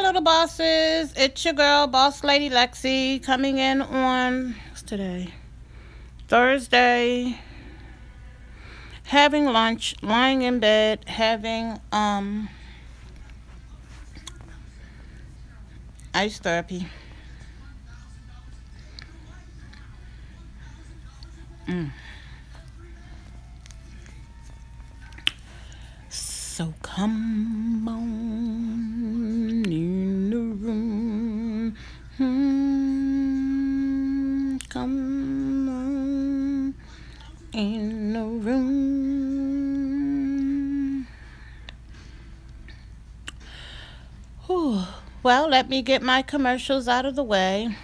little bosses. It's your girl, Boss Lady Lexi, coming in on, what's today? Thursday. Having lunch, lying in bed, having ice therapy. So come on in the room. Come on in the room. Whew. Well, let me get my commercials out of the way.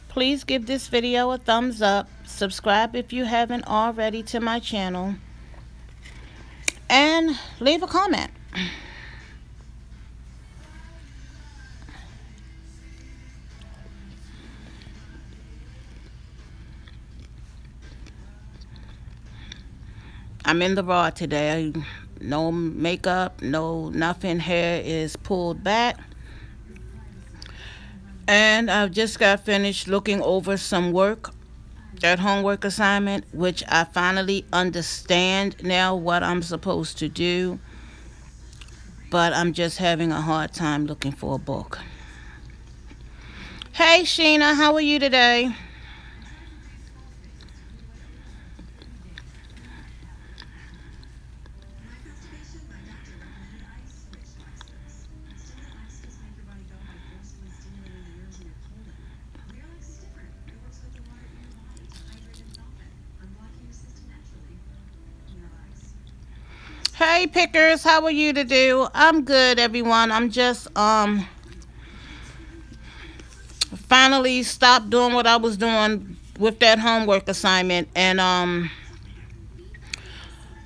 Please give this video a thumbs up. Subscribe if you haven't already to my channel. And leave a comment. I'm in the raw today. No makeup, no nothing. Hair is pulled back. And I've just got finished looking over some work, that homework assignment, which I finally understand now what I'm supposed to do. But I'm just having a hard time looking for a book. Hey, Sheena, how are you today? Hey Pickers, how are you today? I'm good, everyone. I'm just finally stopped doing what I was doing with that homework assignment, and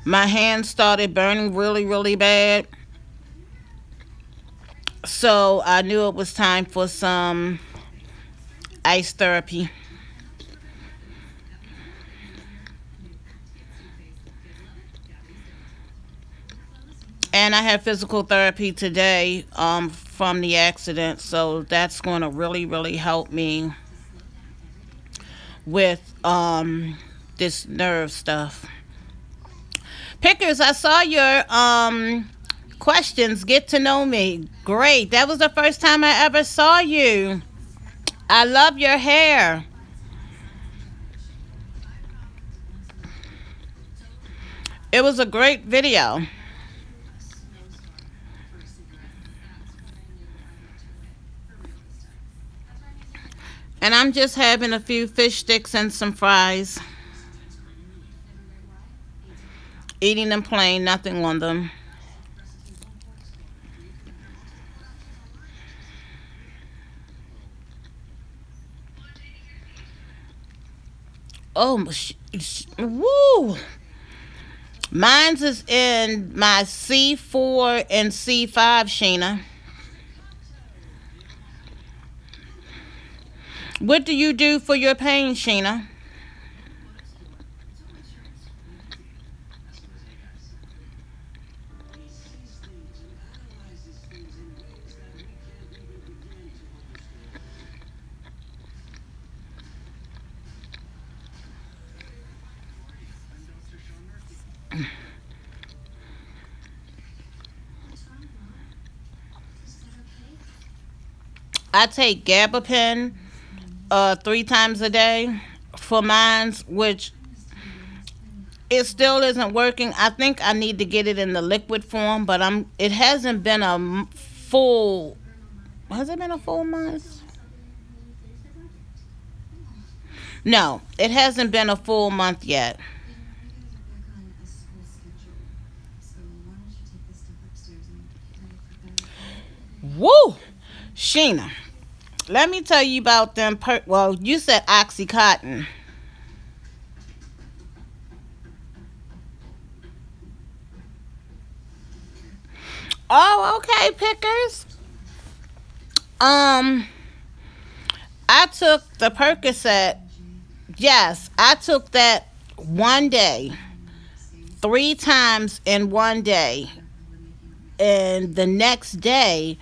my hands started burning really bad. So I knew it was time for some ice therapy. And I had physical therapy today from the accident, so that's going to really help me with this nerve stuff. Pickers, I saw your questions. Get to know me. Great. That was the first time I ever saw you. I love your hair. It was a great video. And I'm just having a few fish sticks and some fries. Eating them plain, nothing on them. Oh, woo! Mine's is in my C4 and C5, Sheena. What do you do for your pain, Sheena? I take gabapentin 3 times a day for mines, which it still isn't working. I think I need to get it in the liquid form, but it hasn't been a full, has it been a full month? No, it hasn't been a full month yet. Woo! Sheena, let me tell you about them. Well, you said Oxycontin. Oh, okay, Pickers. I took the Percocet. Yes, I took that one day, 3 times in one day, and the next day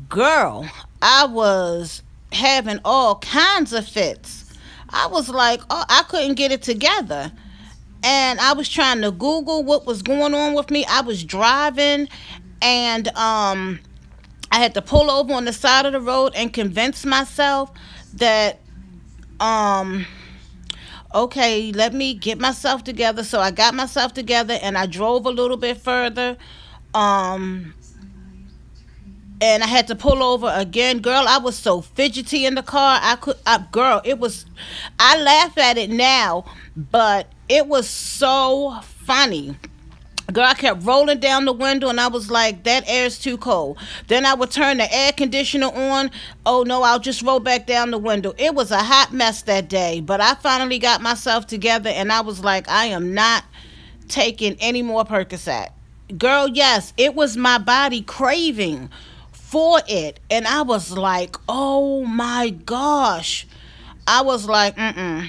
Girl, I was having all kinds of fits. I was like, oh, I couldn't get it together. And I was trying to Google what was going on with me. I was driving, and I had to pull over on the side of the road and convince myself that um okay, let me get myself together. So I got myself together and I drove a little bit further. Um and I had to pull over again. Girl, I was so fidgety in the car. Girl, it was, I laugh at it now, but it was so funny. Girl, I kept rolling down the window and I was like, that air's too cold. Then I would turn the air conditioner on. Oh no, I'll just roll back down the window. It was a hot mess that day, but I finally got myself together and I was like, I am not taking any more Percocet. Girl, yes, it was my body craving for it. And I was like, oh my gosh. I was like, mm-mm.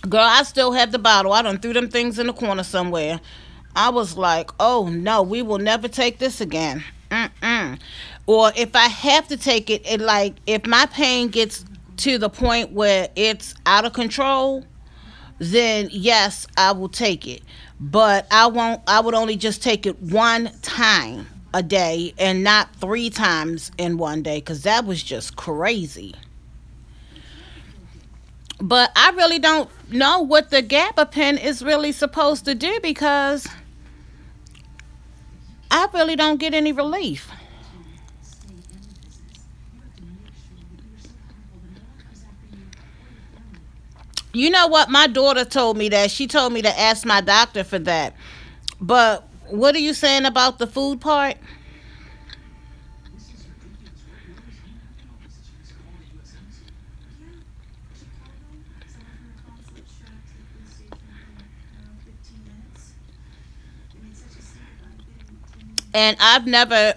Girl, I still have the bottle. I done threw them things in the corner somewhere. I was like, oh no, we will never take this again. Mm-mm. Or if I have to take it, like, if my pain gets to the point where it's out of control, then yes, I will take it. But I won't, I would only just take it one time a day and not three times in one day because that was just crazy. But I really don't know what the gabapen is really supposed to do because I really don't get any relief. You know what? My daughter told me that. She told me to ask my doctor for that. But what are you saying about the food part? And I've never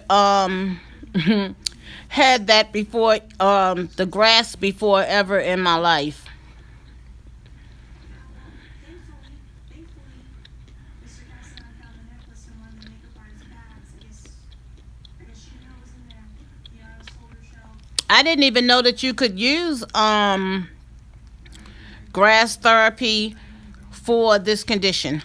had that before, the grass before ever in my life. I didn't even know that you could use grass therapy for this condition.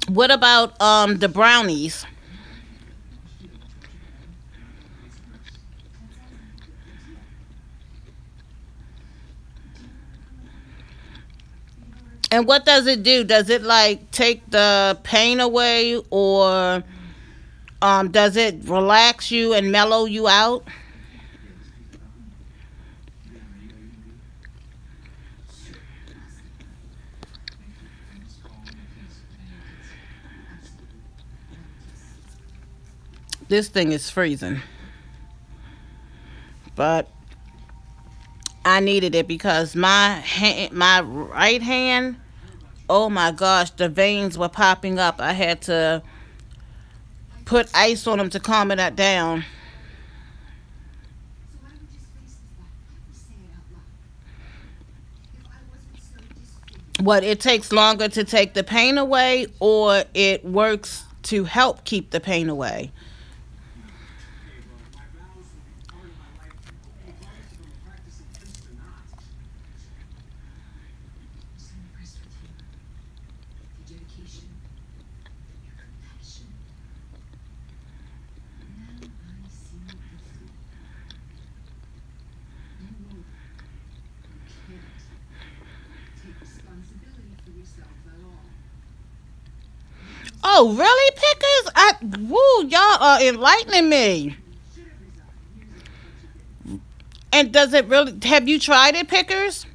What about the brownies? And what does it do? Does it like take the pain away, or does it relax you and mellow you out? This thing is freezing, but I needed it because my right hand, oh my gosh, the veins were popping up. I had to put ice on them to calm it down. What, it takes longer to take the pain away, or it works to help keep the pain away? Oh, really, Pickers? Woo, y'all are enlightening me. And does it really? Have you tried it, Pickers?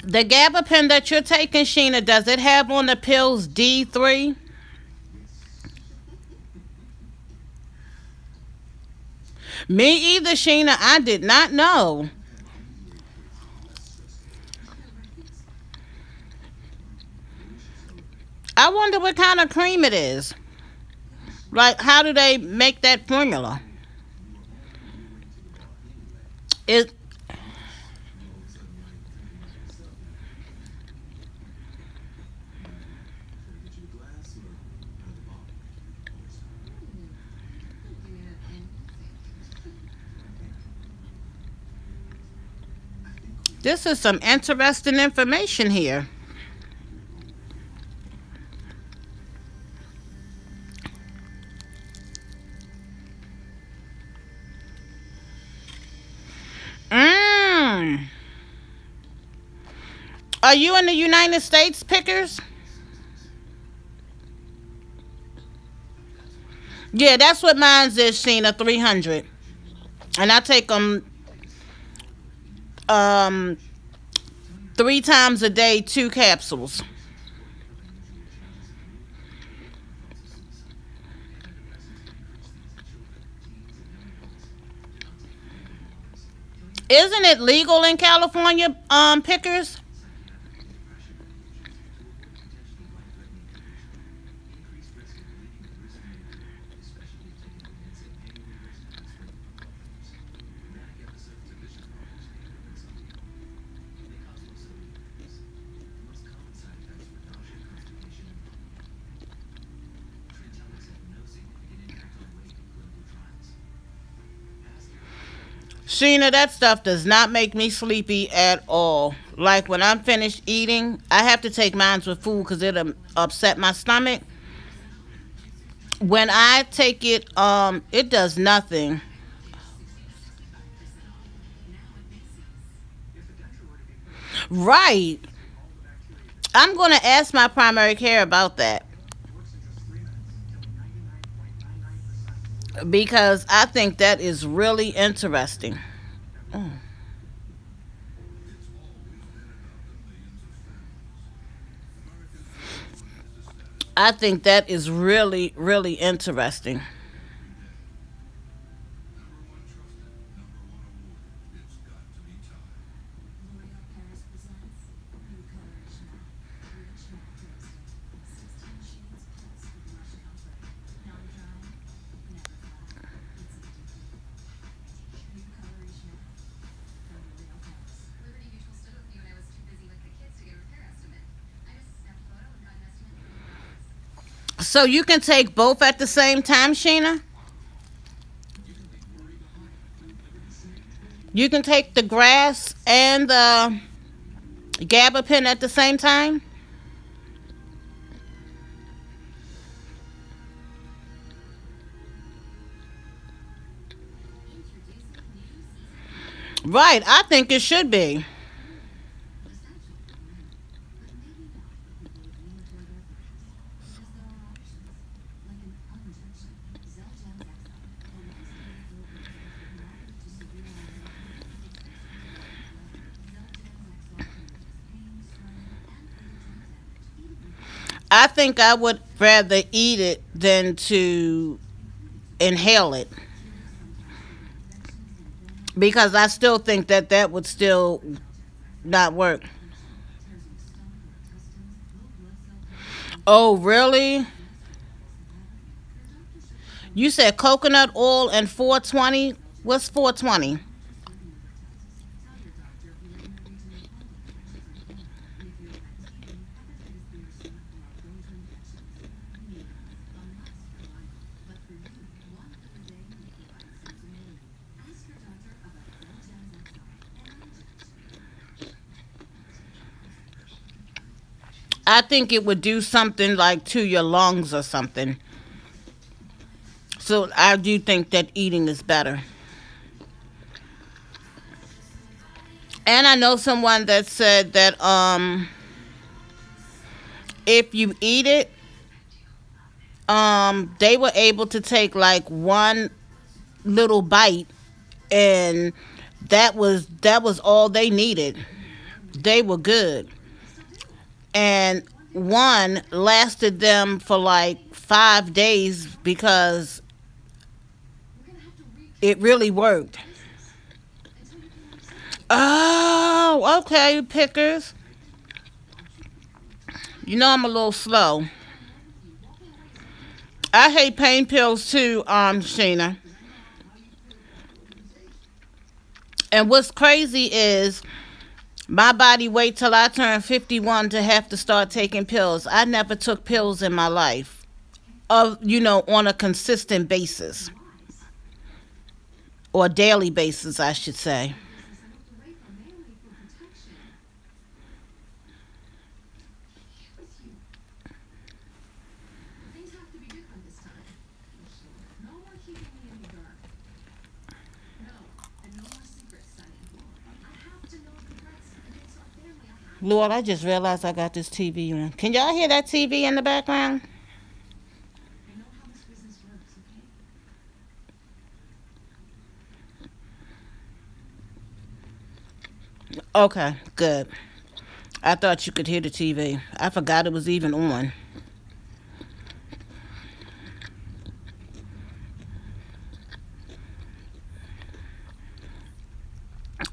The gabapentin that you're taking, Sheena, does it have on the pills D3? Me either, Sheena. I did not know. I wonder what kind of cream it is. Like, how do they make that formula? It This is some interesting information here. Mm. Are you in the United States, Pickers? Yeah, that's what mine's is, Sheena, 300. And I take them um, 3 times a day, 2 capsules. Isn't it legal in California, Pickers? Sheena, that stuff does not make me sleepy at all. Like when I'm finished eating, I have to take mine with food because it'll upset my stomach. When I take it, it does nothing. Right. I'm going to ask my primary care about that because I think that is really interesting. Mm. I think that is really, really interesting. So you can take both at the same time, Sheena? You can take the grass and the gabapentin at the same time? Right, I think it should be. I think I would rather eat it than to inhale it because I still think that that would still not work. Oh, really? You said coconut oil and 420? What's 420? I think it would do something like to your lungs or something. So I do think that eating is better. And I know someone that said that if you eat it, they were able to take like one little bite and that was all they needed. They were good. And one lasted them for like 5 days because it really worked. Oh, okay, pickers. You know I'm a little slow. I hate pain pills too, Sheena. And what's crazy is my body wait till I turn 51 to have to start taking pills. I never took pills in my life, on a consistent basis or daily basis, I should say. Lord, I just realized I got this TV on. Can y'all hear that TV in the background? Okay, good. I thought you could hear the TV. I forgot it was even on.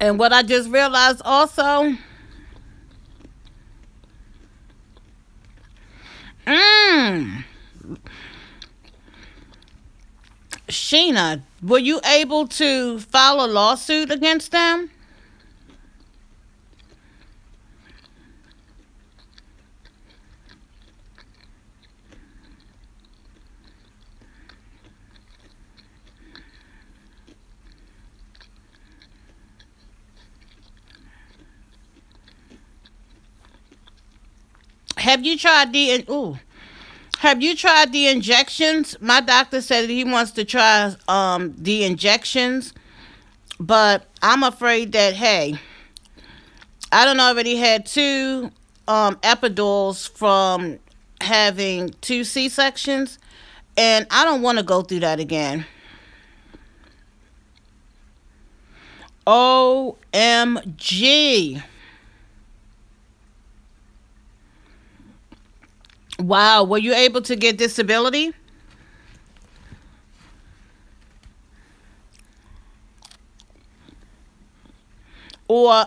And what I just realized also, mmm, Sheena, were you able to file a lawsuit against them? Have you tried the ooh? Have you tried the injections? My doctor said that he wants to try the injections, but I'm afraid that hey, I don't already had two epidurals from having two C sections, and I don't want to go through that again. OMG. Wow, were you able to get disability? Or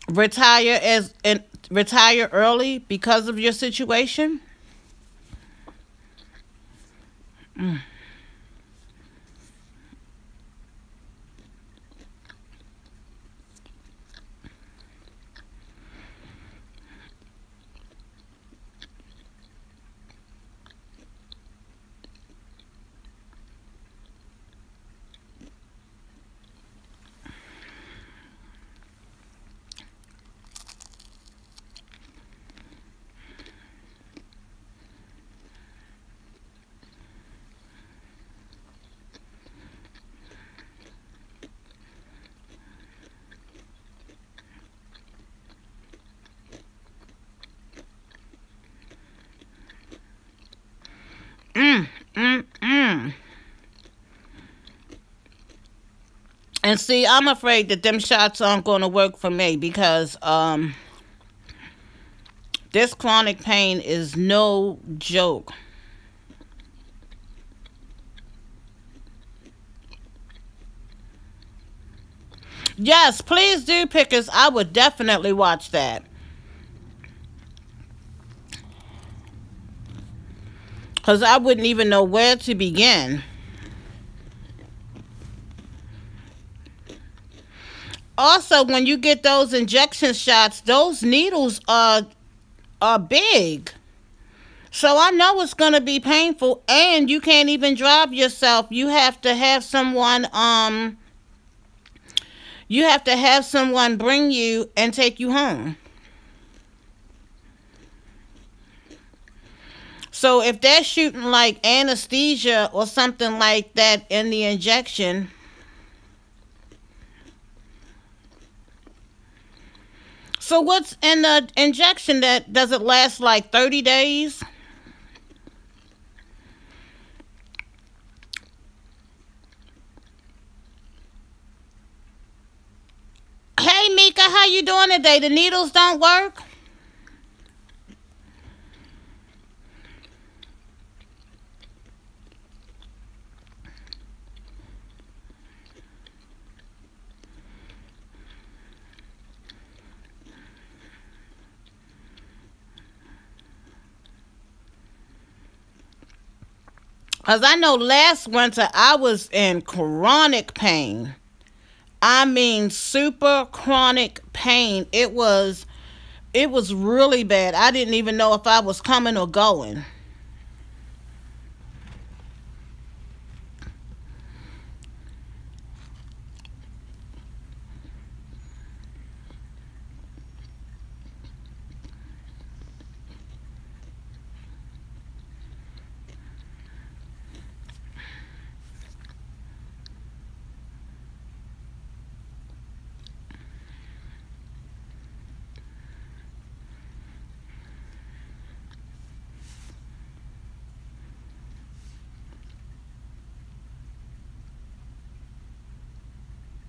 retire and retire early because of your situation? Mm, mm, mm. And see, I'm afraid that them shots aren't going to work for me because this chronic pain is no joke. Yes, please do, Pickers. I would definitely watch that. Because I wouldn't even know where to begin. Also, when you get those injection shots, those needles are big. So I know it's going to be painful, and you can't even drive yourself. You have to have someone bring you and take you home. So if they're shooting like anesthesia or something like that in the injection, so what's in the injection that does it last like 30 days? be doing today? The needles don't work? Because I know last winter I was in chronic pain. I mean, super chronic pain. It was really bad. I didn't even know if I was coming or going.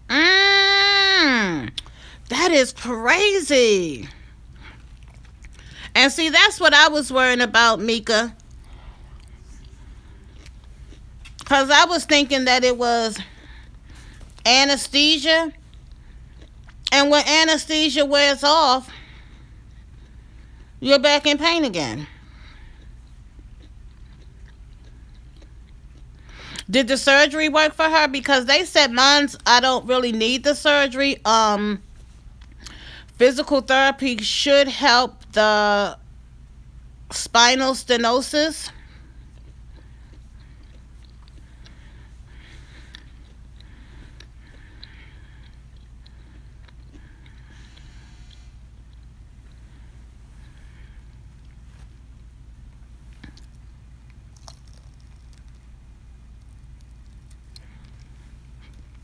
Mmm. That is crazy. And see, that's what I was worrying about, Mika. Because I was thinking that it was anesthesia. And when anesthesia wears off, you're back in pain again. Did the surgery work for her? Because they said mine's, I don't really need the surgery. Physical therapy should help the spinal stenosis.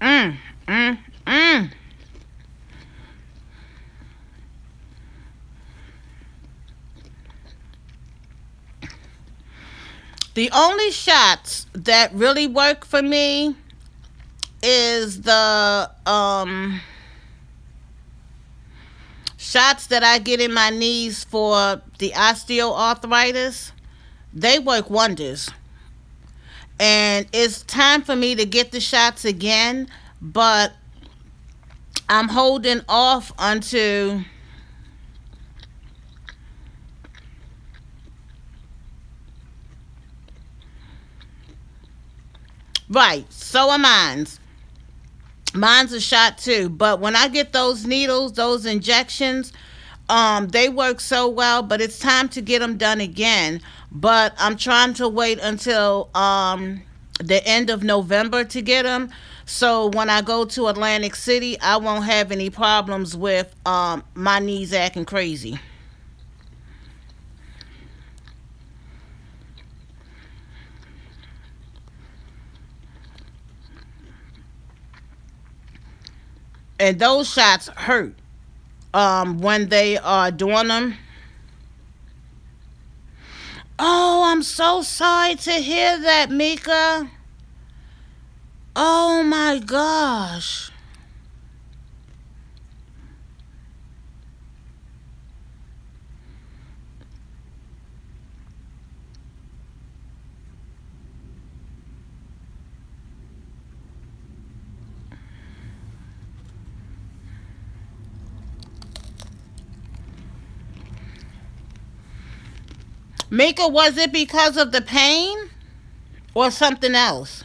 Mm, mm, mm. The only shots that really work for me is the shots that I get in my knees for the osteoarthritis. They work wonders. And it's time for me to get the shots again, but I'm holding off until right. So are mine's. Mine's a shot too. But when I get those needles, those injections, they work so well. But it's time to get them done again. But I'm trying to wait until the end of November to get them. So when I go to Atlantic City, I won't have any problems with my knees acting crazy. And those shots hurt when they are doing them. Oh, I'm so sorry to hear that, Mika. Oh my gosh. Mika, was it because of the pain or something else?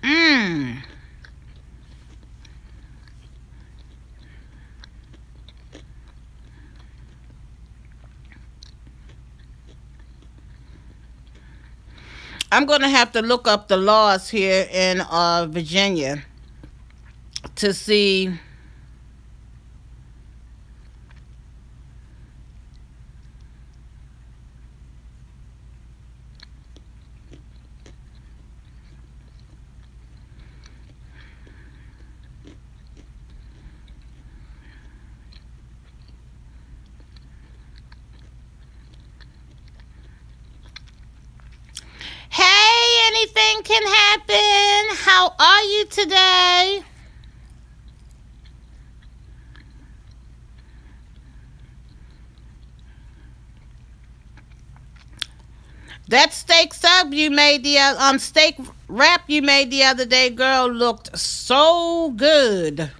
Mmm. I'm going to have to look up the laws here in Virginia to see. can happen. How are you today? That steak wrap you made the other day, girl, looked so good.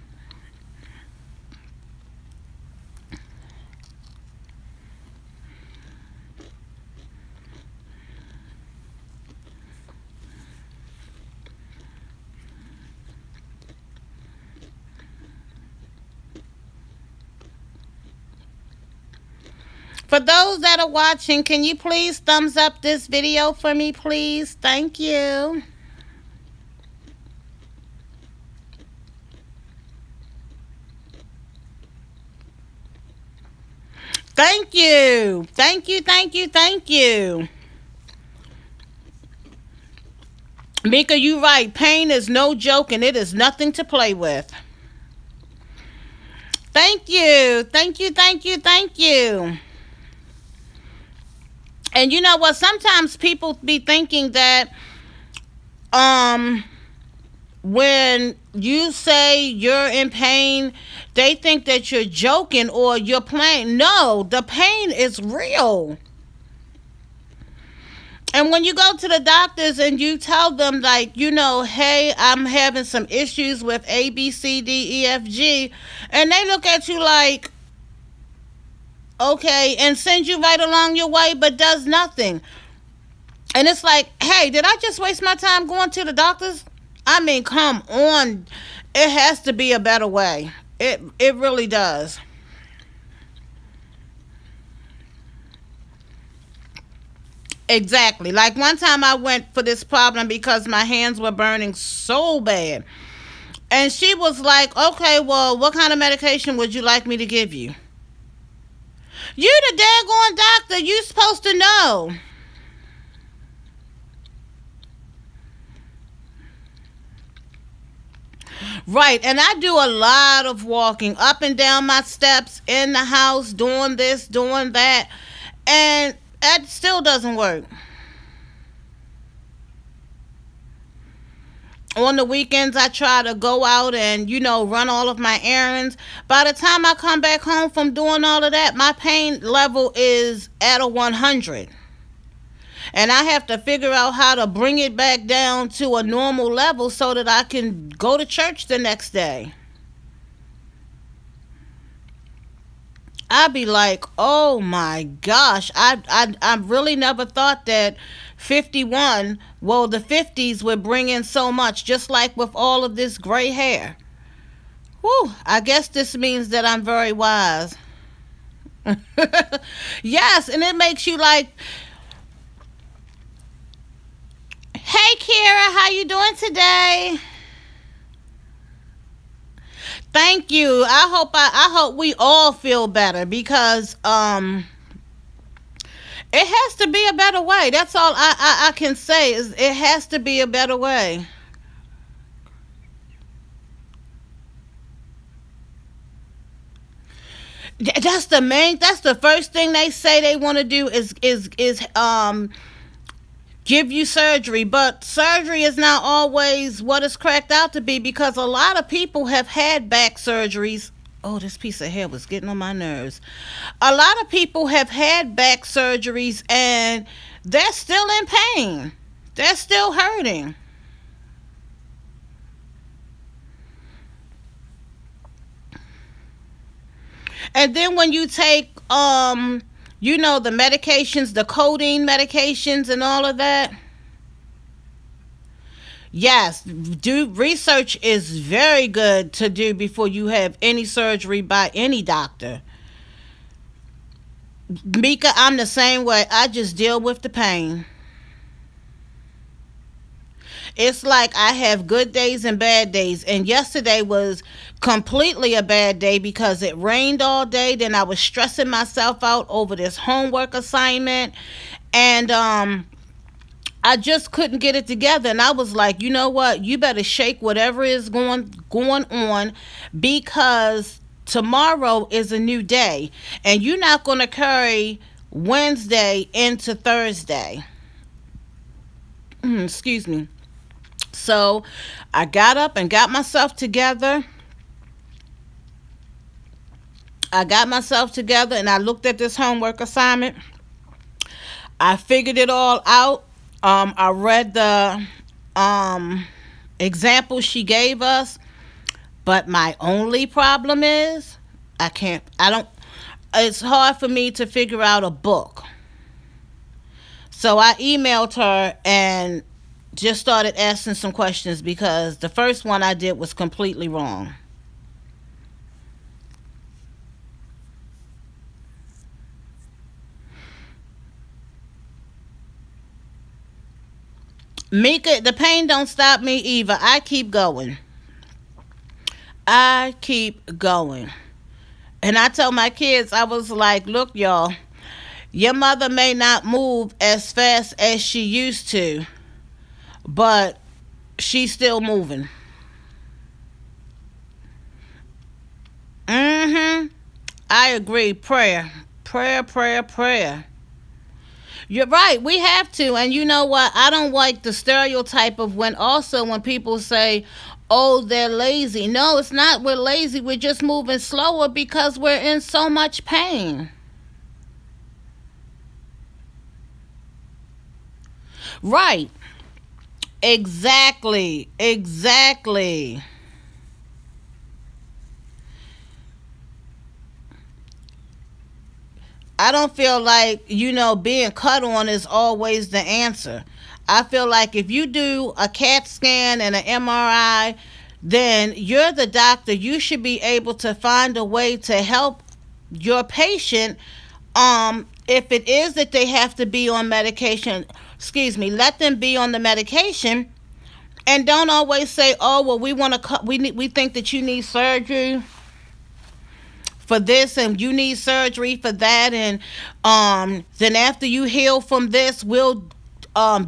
For those that are watching, can you please thumbs up this video for me, please? Thank you. Thank you. Thank you, thank you, thank you. Mika, you right. Pain is no joke and it is nothing to play with. Thank you. Thank you, thank you, thank you. And you know what? Sometimes people be thinking that um when you say you're in pain, they think that you're joking or you're playing. No, the pain is real. And when you go to the doctors and you tell them, like, hey, I'm having some issues with A, B, C, D, E, F, G, and they look at you like, okay, and send you right along your way, but does nothing. And it's like, hey, did I just waste my time going to the doctors? I mean, come on. It has to be a better way. It really does. Exactly. Like one time I went for this problem because my hands were burning so bad. And she was like, okay, well, what kind of medication would you like me to give you? You the daggone doctor. You supposed to know. Right. And I do a lot of walking up and down my steps in the house, doing this, doing that. And that still doesn't work. On the weekends, I try to go out and, run all of my errands. By the time I come back home from doing all of that, my pain level is at a 100. And I have to figure out how to bring it back down to a normal level so that I can go to church the next day. I'd be like, oh my gosh, I really never thought that 51, well, the 50s would bring in so much, just like with all of this gray hair. Whew, I guess this means that I'm very wise. Yes, and it makes you like, hey Kira, how you doing today? Thank you. I hope we all feel better because it has to be a better way. That's all I can say is it has to be a better way. That's the first thing they say they want to do is give you surgery, but surgery is not always what it's cracked out to be because a lot of people have had back surgeries. Oh, this piece of hair was getting on my nerves. A lot of people have had back surgeries and they're still in pain. They're still hurting. And then when you take the medications, the codeine medications and all of that. Yes, do research is very good to do before you have any surgery by any doctor. Mika, I'm the same way. I just deal with the pain. It's like I have good days and bad days. And yesterday was completely a bad day because it rained all day. Then I was stressing myself out over this homework assignment. And I just couldn't get it together. And I was like, you know what? You better shake whatever is going on because tomorrow is a new day. And you're not going to carry Wednesday into Thursday. Excuse me. So I got up and got myself together. And I looked at this homework assignment. I figured it all out. I read the um, example she gave us, but my only problem is I don't, it's hard for me to figure out a book. So I emailed her and just started asking some questions because the first one I did was completely wrong. Mika, the pain don't stop me either. I keep going. I keep going. And I told my kids, I was like, look, y'all, your mother may not move as fast as she used to, but she's still moving. Mm-hmm. I agree. Prayer. Prayer, prayer, prayer. You're right. We have to. And you know what? I don't like the stereotype of when people say, oh, they're lazy. No, it's not. We're lazy. We're just moving slower because we're in so much pain. Right. Exactly. Exactly. I don't feel like, being cut on is always the answer. I feel like if you do a CAT scan and an MRI, then you're the doctor. You should be able to find a way to help your patient. If it is that they have to be on medication, excuse me, let them be on the medication, and don't always say, "Oh, well, we want to cut. We think that you need surgery for this and you need surgery for that, and then after you heal from this we'll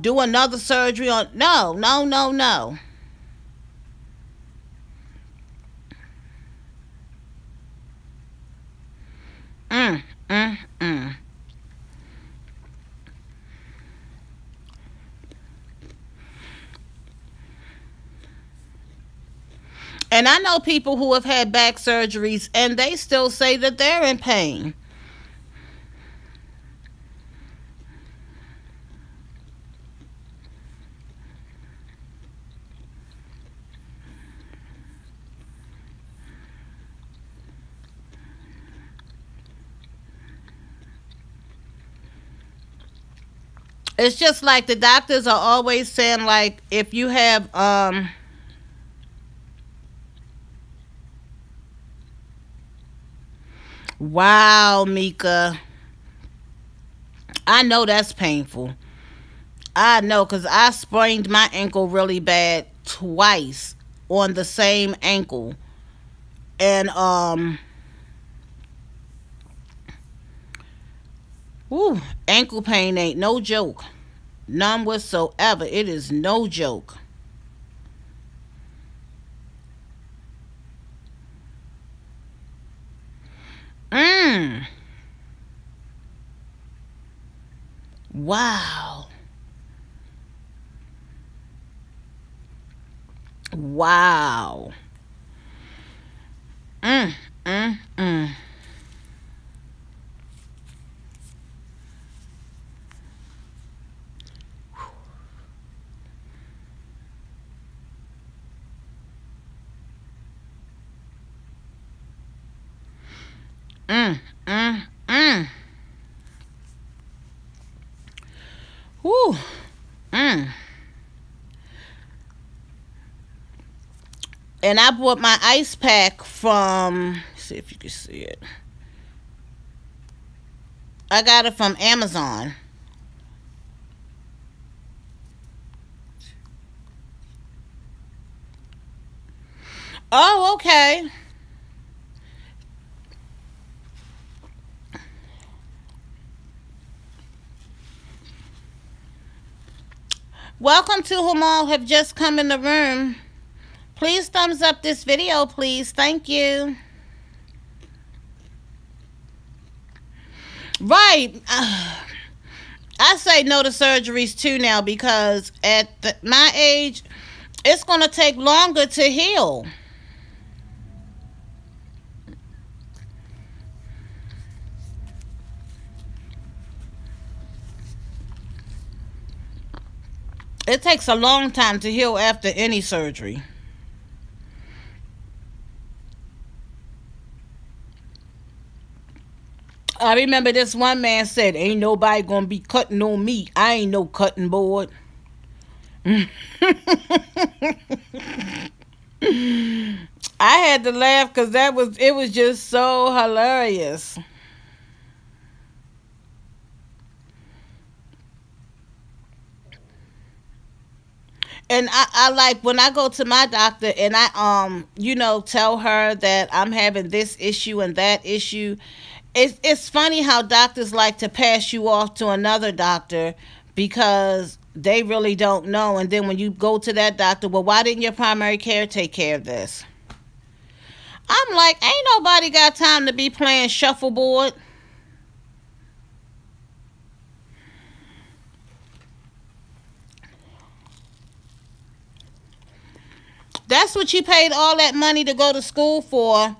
do another surgery on." No, no, no, no. mm, mm, mm. And I know people who have had back surgeries and they still say that they're in pain. It's just like the doctors are always saying, like, if you have wow, Mika, I know that's painful. I know, because I sprained my ankle really bad twice on the same ankle. And, whew, ankle pain ain't no joke. None whatsoever. It is no joke. Mm. Wow. Wow. Mm, mm, mm. Mm, mm, mm. Whew. Mm. And I bought my ice pack from, see if you can see it. I got it from Amazon. Oh, okay. Welcome to whom all have just come in the room. Please thumbs up this video, please. Thank you. Right. I say no to surgeries too now because at my age, it's going to take longer to heal. It takes a long time to heal after any surgery. I remember this one man said, "Ain't nobody gonna be cutting on me. I ain't no cutting board." I had to laugh because it was just so hilarious. And I like when I go to my doctor and I tell her that I'm having this issue and that issue. It's funny how doctors like to pass you off to another doctor because they really don't know. And then when you go to that doctor, well, why didn't your primary care take care of this? I'm like, ain't nobody got time to be playing shuffleboard. That's what you paid all that money to go to school for.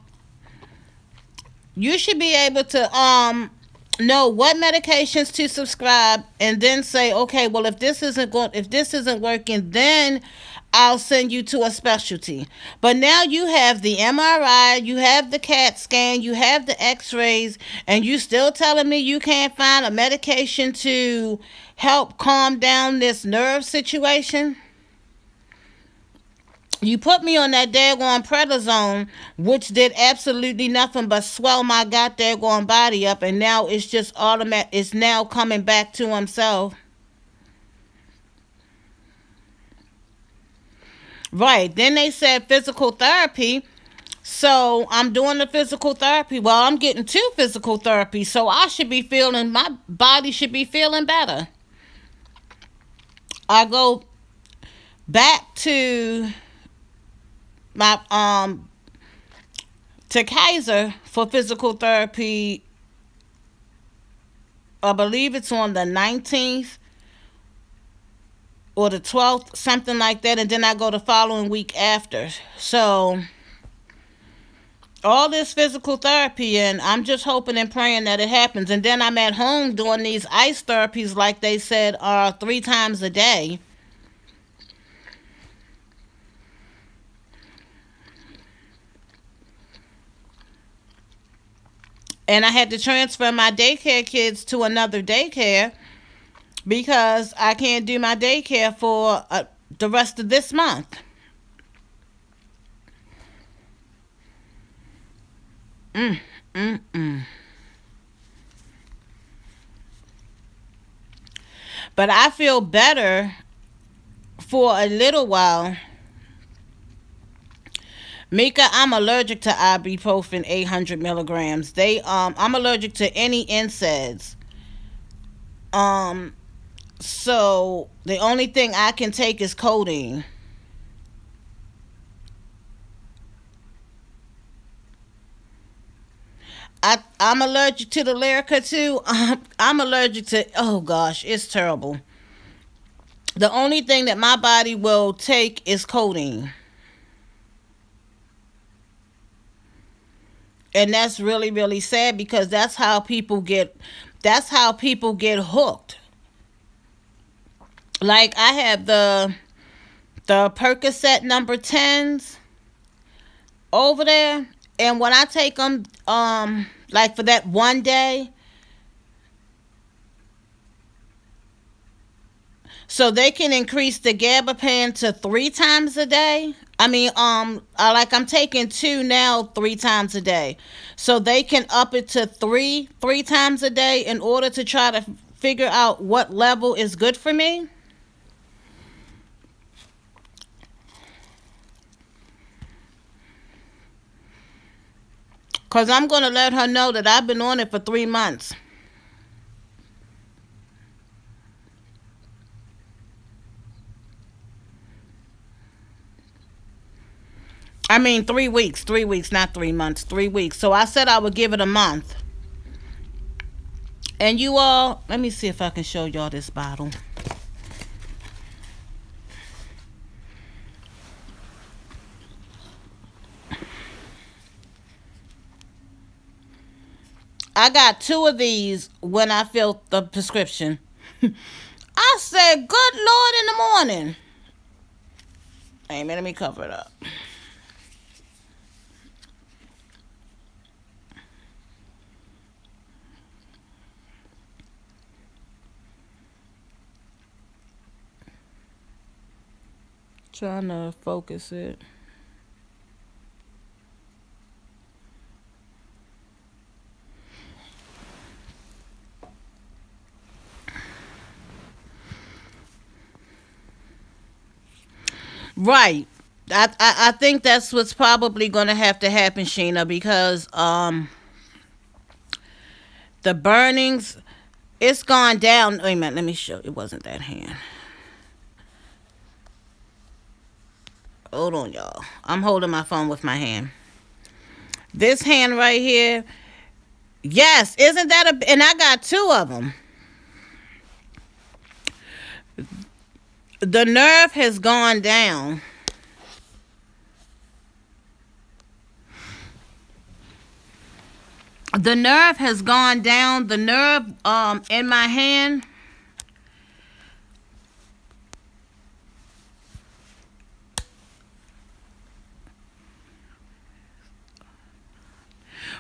You should be able to know what medications to prescribe and then say, okay, well, if this isn't working, then I'll send you to a specialty. But now you have the MRI, you have the CAT scan, you have the X-rays, and you still telling me you can't find a medication to help calm down this nerve situation? You put me on that daggone prednisone, which did absolutely nothing but swell my goddamn body up, and now it's just automatic. It's now coming back to himself. Right. Then they said physical therapy. So I'm doing the physical therapy. Well, I'm getting two physical therapies, so my body should be feeling better. I go back to my to Kaiser for physical therapy. I believe it's on the 19th or the 12th, something like that, and then I go the following week after. So all this physical therapy, and I'm just hoping and praying that it happens. And then I'm at home doing these ice therapies, like they said, 3 times a day. And I had to transfer my daycare kids to another daycare because I can't do my daycare for the rest of this month. Mm, mm, mm. But I feel better for a little while. Mika, I'm allergic to ibuprofen 800 milligrams. I'm allergic to any NSAIDs. So the only thing I can take is codeine. I'm allergic to the Lyrica too. I'm allergic to, oh gosh, it's terrible. The only thing that my body will take is codeine. And that's really, really sad because that's how people get hooked. Like I have the Percocet number 10s over there, and when I take them like for that one day, so they can increase the gabapentin to 3 times a day. I mean, I'm taking 2 now, 3 times a day. So they can up it to 3 times a day in order to try to figure out what level is good for me. Because I'm going to let her know that I've been on it for 3 months. I mean, 3 weeks. 3 weeks, not 3 months. 3 weeks. So I said I would give it a month. And you all, let me see if I can show y'all this bottle. I got two of these when I filled the prescription. I said, good Lord, in the morning. Hey, man, let me cover it up. Trying to focus it. Right. I think that's what's probably going to have to happen, Sheena, because the burnings, it's gone down. Wait a minute, let me show. It wasn't that hand. Hold on, y'all. I'm holding my phone with my hand. This hand right here. Yes, isn't that a? And I got two of them. The nerve has gone down. The nerve has gone down. The nerve in my hand.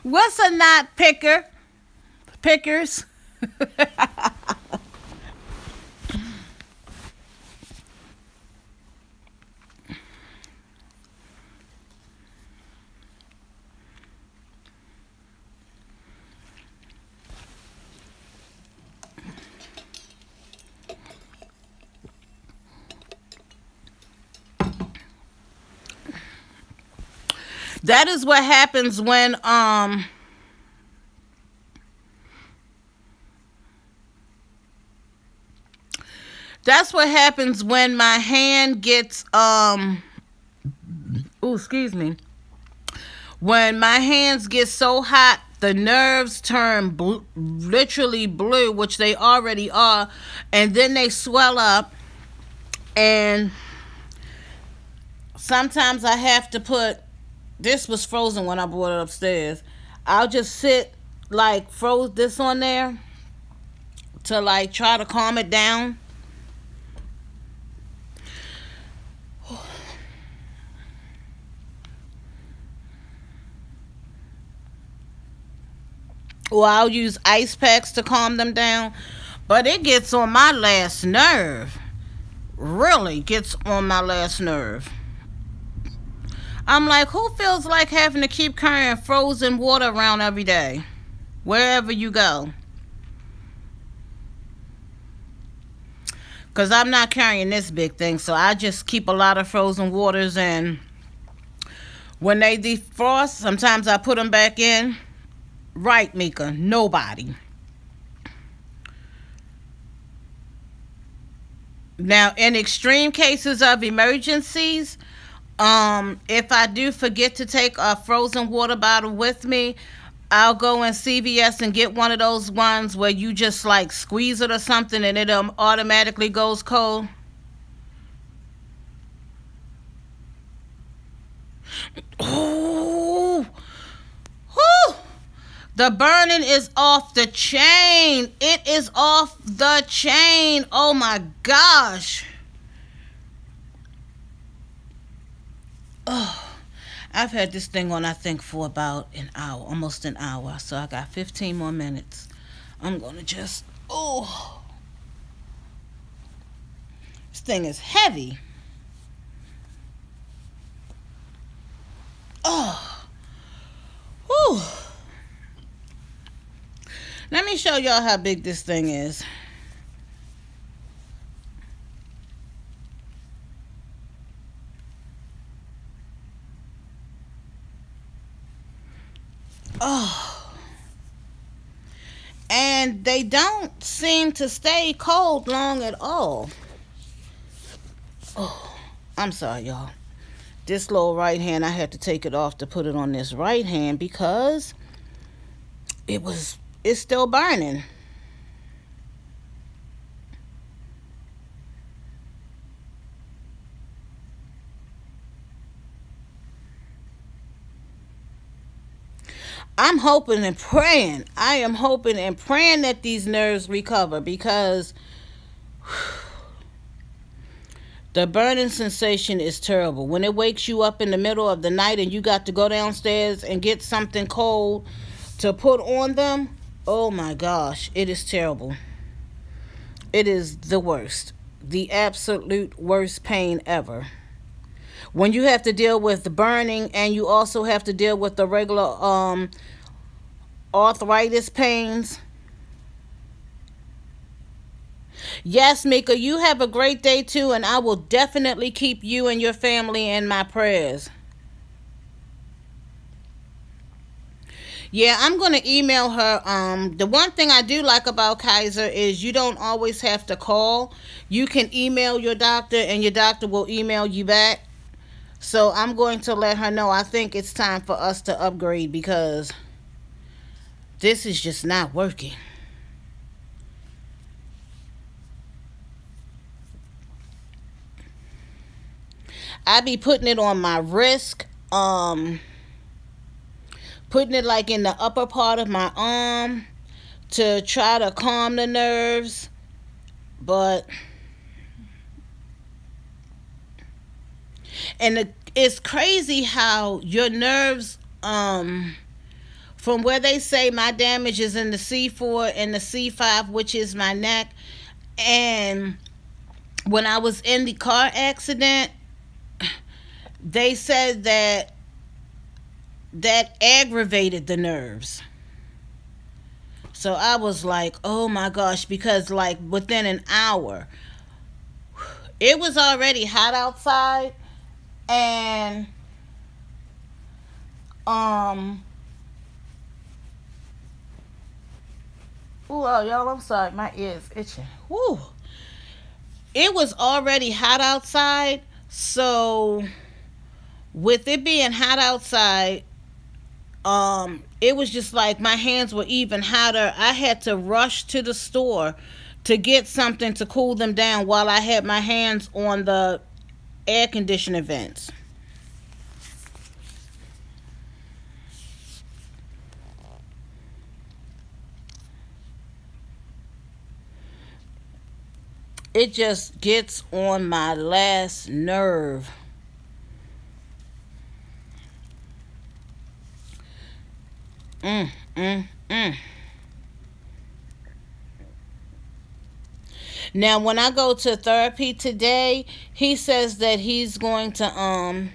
What's a knot picker? Pickers. That is what happens when that's what happens when my hand gets oh, excuse me. When my hands get so hot, the nerves turn literally blue, which they already are, and then they swell up, and sometimes I have to put, this was frozen when I brought it upstairs. I'll just sit, like, froze this on there to, like, try to calm it down. Or I'll use ice packs to calm them down. But it gets on my last nerve. Really gets on my last nerve. I'm like, who feels like having to keep carrying frozen water around every day? Wherever you go. Because I'm not carrying this big thing. So I just keep a lot of frozen waters. And when they defrost, sometimes I put them back in. Right, Mika? Nobody. Now, in extreme cases of emergencies, if I do forget to take a frozen water bottle with me, I'll go in CVS and get one of those ones where you just like squeeze it or something and it automatically goes cold. Ooh. Whew. The burning is off the chain. It is off the chain. Oh my gosh. Oh, I've had this thing on, I think, for about an hour, almost an hour. So I got 15 more minutes. I'm going to just, oh, this thing is heavy. Oh, whew. Let me show y'all how big this thing is. Oh. And they don't seem to stay cold long at all. Oh, I'm sorry, y'all. This little right hand, I had to take it off to put it on this right hand because it's still burning. I'm hoping and praying. I am hoping and praying that these nerves recover, because the burning sensation is terrible. When it wakes you up in the middle of the night and you got to go downstairs and get something cold to put on them, oh my gosh, it is terrible. It is the worst. The absolute worst pain ever. When you have to deal with the burning and you also have to deal with the regular arthritis pains. Yes, Mika, you have a great day too, and I will definitely keep you and your family in my prayers. Yeah, I'm going to email her. The one thing I do like about Kaiser is you don't always have to call. You can email your doctor and your doctor will email you back. So I'm going to let her know I think it's time for us to upgrade, because this is just not working. I be putting it on my wrist, putting it like in the upper part of my arm to try to calm the nerves, but it's crazy how your nerves, from where they say my damage is in the C4 and the C5, which is my neck, and when I was in the car accident, they said that aggravated the nerves. So I was like, oh my gosh, because like within an hour, it was already hot outside, and ooh, oh, y'all, I'm sorry, my ears itching. Woo. It was already hot outside, so with it being hot outside, it was just like my hands were even hotter. I had to rush to the store to get something to cool them down while I had my hands on the air conditioner vents. It just gets on my last nerve. Mm, mm, mm. Now, when I go to therapy today, he says that he's going to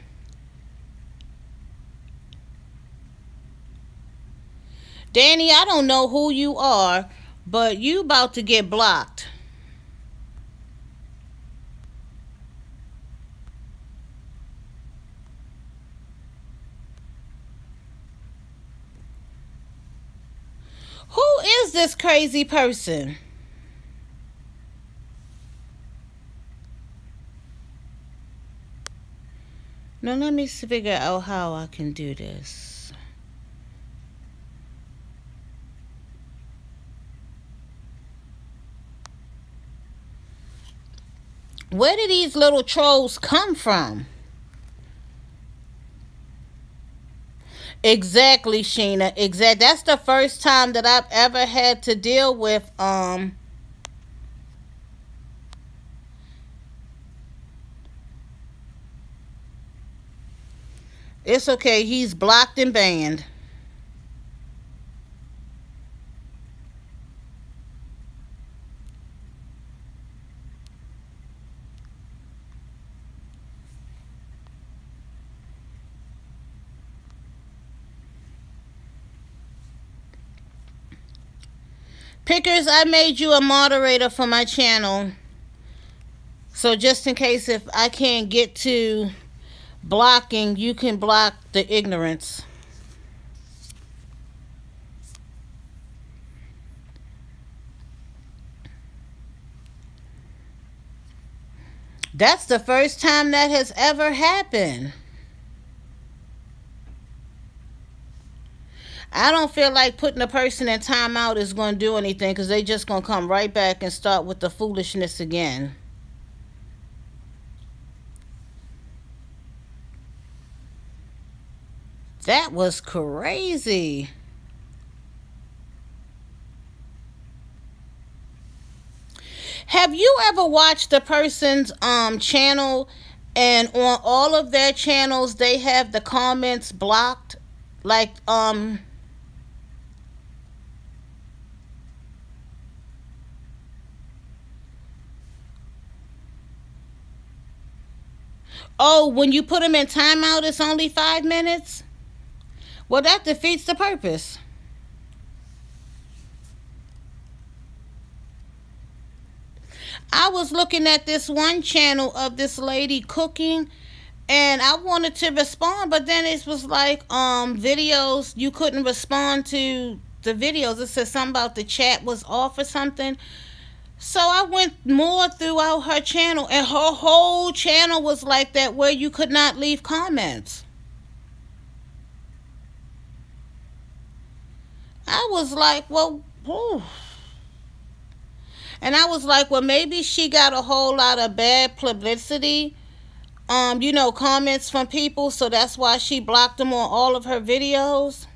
Danny, I don't know who you are, but you about to get blocked. Who is this crazy person? Now let me figure out how I can do this. Where did these little trolls come from? Exactly, Sheena. Exact. That's the first time that I've ever had to deal with It's okay. He's blocked and banned. Pickers, I made you a moderator for my channel. So just in case if I can't get to blocking, you can block the ignorance. That's the first time that has ever happened. I don't feel like putting a person in timeout is going to do anything, because they just going to come right back and start with the foolishness again. That was crazy. Have you ever watched a person's channel, and on all of their channels they have the comments blocked? Like oh, when you put them in timeout it's only 5 minutes? Well, that defeats the purpose. I was looking at this one channel of this lady cooking, and I wanted to respond, but then it was like videos, you couldn't respond to the videos. It said something about the chat was off or something. So I went more throughout her channel, and her whole channel was like that, where you could not leave comments. I was like, well, whew. And I was like, well, maybe she got a whole lot of bad publicity, comments from people, so that's why she blocked them on all of her videos.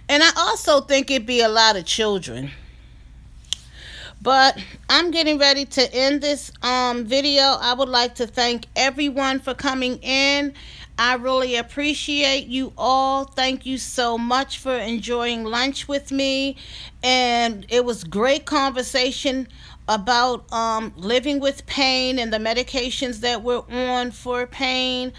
And I also think it'd be a lot of children. But I'm getting ready to end this video. I would like to thank everyone for coming in. I really appreciate you all. Thank you so much for enjoying lunch with me. And it was great conversation about living with pain and the medications that we're on for pain.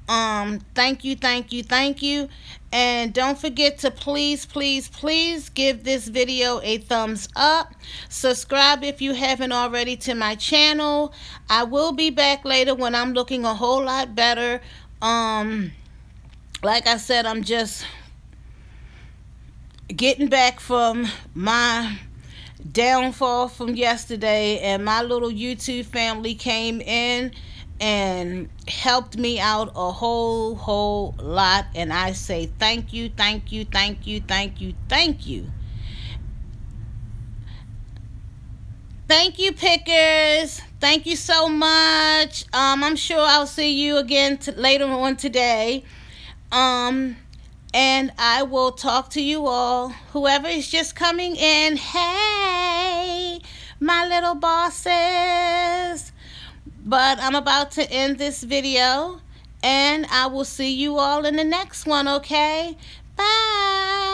Thank you, thank you, thank you. And don't forget to please, please, please give this video a thumbs up. Subscribe if you haven't already to my channel. I will be back later when I'm looking a whole lot better. Like I said, I'm just getting back from my downfall from yesterday, and my little YouTube family came in and helped me out a whole lot, and I say thank you, thank you, thank you, thank you, thank you. Thank you, pickers. Thank you so much. I'm sure I'll see you again later on today. And I will talk to you all. Whoever is just coming in, hey, my little bosses. But I'm about to end this video, and I will see you all in the next one, okay? Bye.